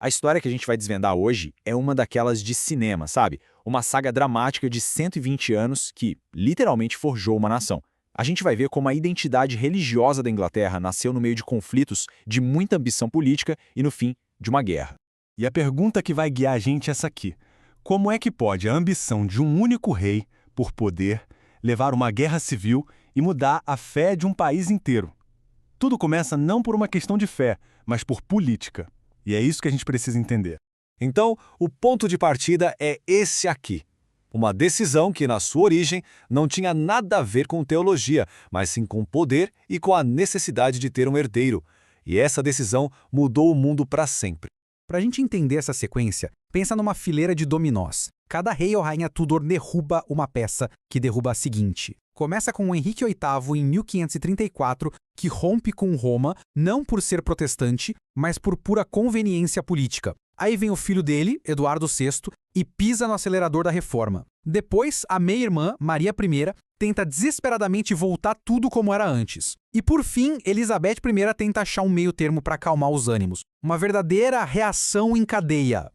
A história que a gente vai desvendar hoje é uma daquelas de cinema, sabe? Uma saga dramática de 120 anos que, literalmente, forjou uma nação. A gente vai ver como a identidade religiosa da Inglaterra nasceu no meio de conflitos, de muita ambição política e, no fim, de uma guerra. E a pergunta que vai guiar a gente é essa aqui. Como é que pode a ambição de um único rei, por poder, levar uma guerra civil e mudar a fé de um país inteiro? Tudo começa não por uma questão de fé, mas por política. E é isso que a gente precisa entender. Então, o ponto de partida é esse aqui. Uma decisão que, na sua origem, não tinha nada a ver com teologia, mas sim com poder e com a necessidade de ter um herdeiro. E essa decisão mudou o mundo para sempre. Para a gente entender essa sequência, pensa numa fileira de dominós. Cada rei ou rainha Tudor derruba uma peça que derruba a seguinte. Começa com o Henrique VIII em 1534, que rompe com Roma, não por ser protestante, mas por pura conveniência política. Aí vem o filho dele, Eduardo VI, e pisa no acelerador da reforma. Depois, a meia-irmã, Maria I, tenta desesperadamente voltar tudo como era antes. E por fim, Elizabeth I tenta achar um meio termo para acalmar os ânimos. Uma verdadeira reação em cadeia.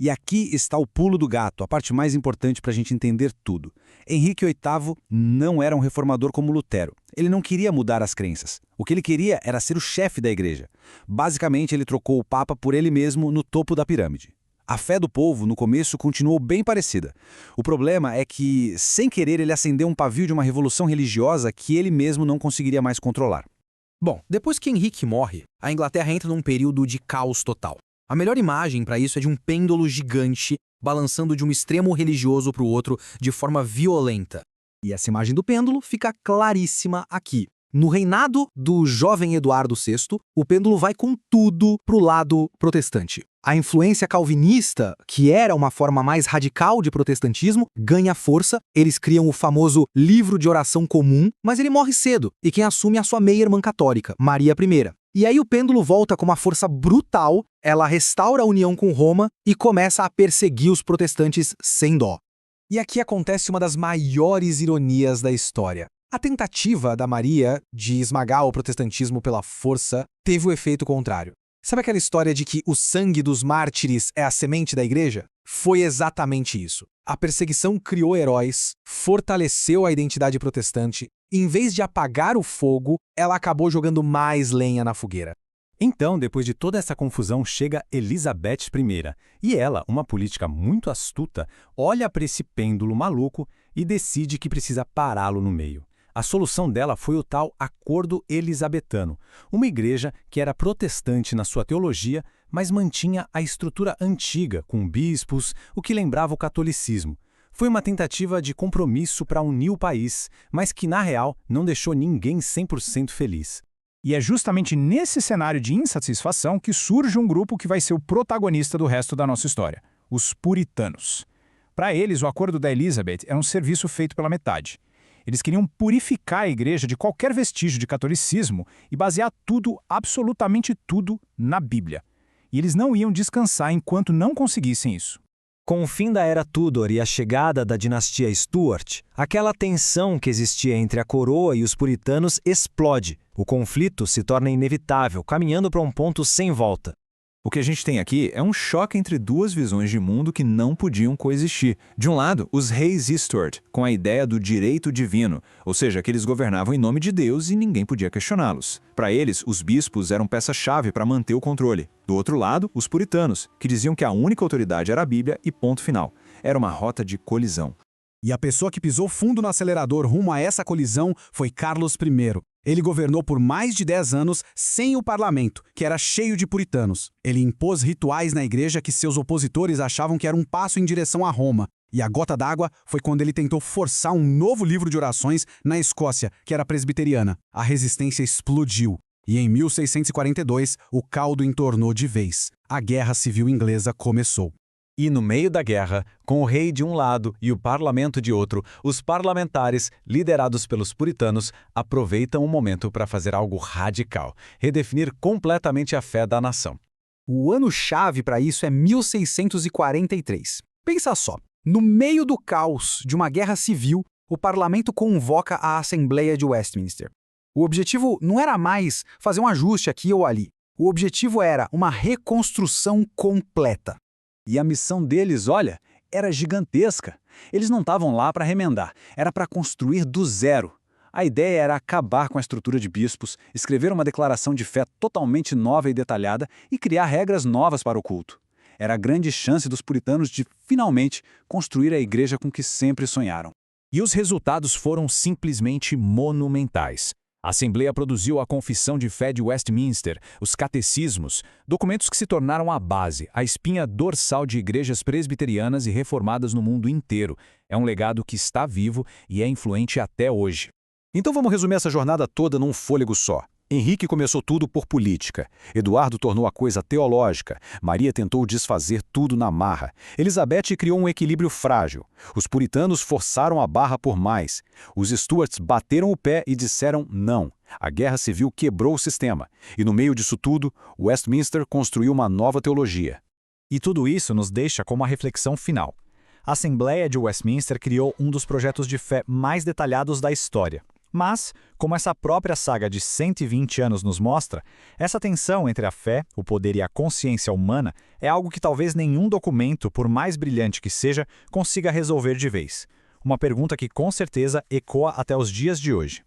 E aqui está o pulo do gato, a parte mais importante para a gente entender tudo. Henrique VIII não era um reformador como Lutero. Ele não queria mudar as crenças. O que ele queria era ser o chefe da igreja. Basicamente, ele trocou o Papa por ele mesmo no topo da pirâmide. A fé do povo, no começo, continuou bem parecida. O problema é que, sem querer, ele acendeu um pavio de uma revolução religiosa que ele mesmo não conseguiria mais controlar. Bom, depois que Henrique morre, a Inglaterra entra num período de caos total. A melhor imagem para isso é de um pêndulo gigante balançando de um extremo religioso para o outro de forma violenta. E essa imagem do pêndulo fica claríssima aqui. No reinado do jovem Eduardo VI, o pêndulo vai com tudo para o lado protestante. A influência calvinista, que era uma forma mais radical de protestantismo, ganha força. Eles criam o famoso livro de oração comum, mas ele morre cedo, e quem assume é a sua meia-irmã católica, Maria I. E aí o pêndulo volta com uma força brutal, ela restaura a união com Roma e começa a perseguir os protestantes sem dó. E aqui acontece uma das maiores ironias da história. A tentativa da Maria de esmagar o protestantismo pela força teve o efeito contrário. Sabe aquela história de que o sangue dos mártires é a semente da igreja? Foi exatamente isso. A perseguição criou heróis, fortaleceu a identidade protestante, e em vez de apagar o fogo, ela acabou jogando mais lenha na fogueira. Então, depois de toda essa confusão, chega Elizabeth I. E ela, uma política muito astuta, olha para esse pêndulo maluco e decide que precisa pará-lo no meio. A solução dela foi o tal Acordo Elisabetano, uma igreja que era protestante na sua teologia, mas mantinha a estrutura antiga, com bispos, o que lembrava o catolicismo. Foi uma tentativa de compromisso para unir o país, mas que, na real, não deixou ninguém 100% feliz. E é justamente nesse cenário de insatisfação que surge um grupo que vai ser o protagonista do resto da nossa história, os puritanos. Para eles, o Acordo da Elizabeth era um serviço feito pela metade. Eles queriam purificar a igreja de qualquer vestígio de catolicismo e basear tudo, absolutamente tudo, na Bíblia. E eles não iam descansar enquanto não conseguissem isso. Com o fim da Era Tudor e a chegada da dinastia Stuart, aquela tensão que existia entre a coroa e os puritanos explode. O conflito se torna inevitável, caminhando para um ponto sem volta. O que a gente tem aqui é um choque entre duas visões de mundo que não podiam coexistir. De um lado, os reis Stuart, com a ideia do direito divino, ou seja, que eles governavam em nome de Deus e ninguém podia questioná-los. Para eles, os bispos eram peça-chave para manter o controle. Do outro lado, os puritanos, que diziam que a única autoridade era a Bíblia e ponto final. Era uma rota de colisão. E a pessoa que pisou fundo no acelerador rumo a essa colisão foi Carlos I. Ele governou por mais de 10 anos sem o parlamento, que era cheio de puritanos. Ele impôs rituais na igreja que seus opositores achavam que era um passo em direção a Roma. E a gota d'água foi quando ele tentou forçar um novo livro de orações na Escócia, que era presbiteriana. A resistência explodiu. E em 1642, o caldo entornou de vez. A Guerra Civil Inglesa começou. E no meio da guerra, com o rei de um lado e o parlamento de outro, os parlamentares, liderados pelos puritanos, aproveitam o momento para fazer algo radical, redefinir completamente a fé da nação. O ano-chave para isso é 1643. Pensa só, no meio do caos de uma guerra civil, o parlamento convoca a Assembleia de Westminster. O objetivo não era mais fazer um ajuste aqui ou ali. O objetivo era uma reconstrução completa. E a missão deles, olha, era gigantesca. Eles não estavam lá para remendar, era para construir do zero. A ideia era acabar com a estrutura de bispos, escrever uma declaração de fé totalmente nova e detalhada e criar regras novas para o culto. Era a grande chance dos puritanos de, finalmente, construir a igreja com que sempre sonharam. E os resultados foram simplesmente monumentais. A Assembleia produziu a Confissão de Fé de Westminster, os Catecismos, documentos que se tornaram a base, a espinha dorsal de igrejas presbiterianas e reformadas no mundo inteiro. É um legado que está vivo e é influente até hoje. Então vamos resumir essa jornada toda num fôlego só. Henrique começou tudo por política. Eduardo tornou a coisa teológica. Maria tentou desfazer tudo na marra. Elizabeth criou um equilíbrio frágil. Os puritanos forçaram a barra por mais. Os Stuarts bateram o pé e disseram não. A Guerra Civil quebrou o sistema. E no meio disso tudo, Westminster construiu uma nova teologia. E tudo isso nos deixa com uma reflexão final. A Assembleia de Westminster criou um dos projetos de fé mais detalhados da história. Mas, como essa própria saga de 120 anos nos mostra, essa tensão entre a fé, o poder e a consciência humana é algo que talvez nenhum documento, por mais brilhante que seja, consiga resolver de vez. Uma pergunta que com certeza ecoa até os dias de hoje.